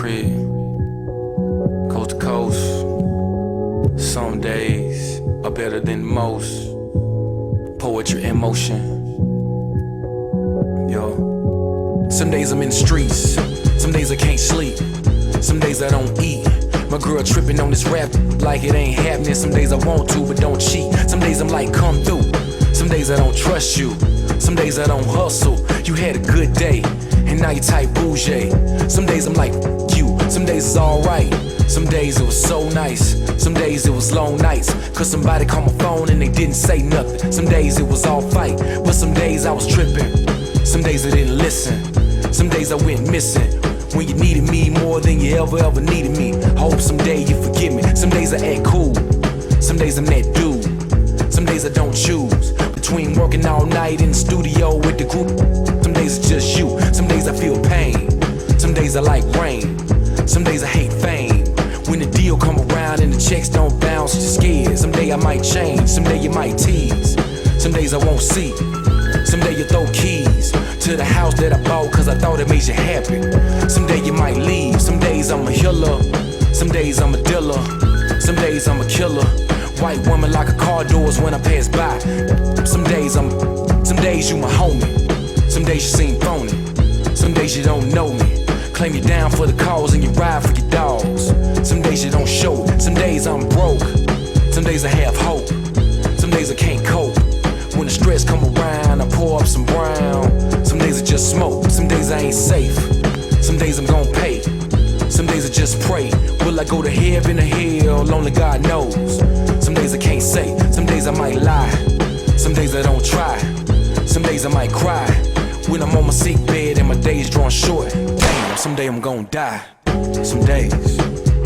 crib, coast to coast. Some days are better than most. Poetry in motion, yo. Some days I'm in the streets, some days I can't sleep, some days I don't eat. My girl tripping on this rap like it ain't happening. Some days I want to, but don't cheat. Some days I'm like, come through. Some days I don't trust you. Some days I don't hustle. You had a good day, and now you type bougie. Some days I'm like, you. Some days it's alright. Some days it was so nice. Some days it was long nights, cause somebody called my phone and they didn't say nothing. Some days it was all fight, but some days I was tripping. Some days I didn't listen. Some days I went missing when you needed me more than you ever needed me. Hope someday you forgive me. Some days I act cool, some days I'm that dude. Some days I don't choose between working all night in the studio with the group. Some days it's just you. Some days I feel pain. Some days I like rain. Some days I hate fame. When the deal come around and the checks don't bounce, you're scared. Someday I might change, someday you might tease. Some days I won't see. Someday you throw keys to the house that I bought cause I thought it made you happy. Someday you might leave. Some days I'm a healer, some days I'm a dealer, some days I'm a killer. White woman like a car doors when I pass by. Some days you my homie. Some days you seem phony. Some days you don't know me. Claim you down for the cause and you ride for your dogs. Some days you don't show it. Some days I'm broke. Some days I have hope. Some days I can't cope. When the stress come around, I pour up some brown. Some days I just smoke. Some days I ain't safe. Some days I'm gon' pay. Some days I just pray. Will I go to heaven or hell? Only God knows. Some days I can't say. Some days I might lie. Some days I don't try. Some days I might cry when I'm on my sick bed and my days drawn short. Damn, someday I'm gon' die. Some days.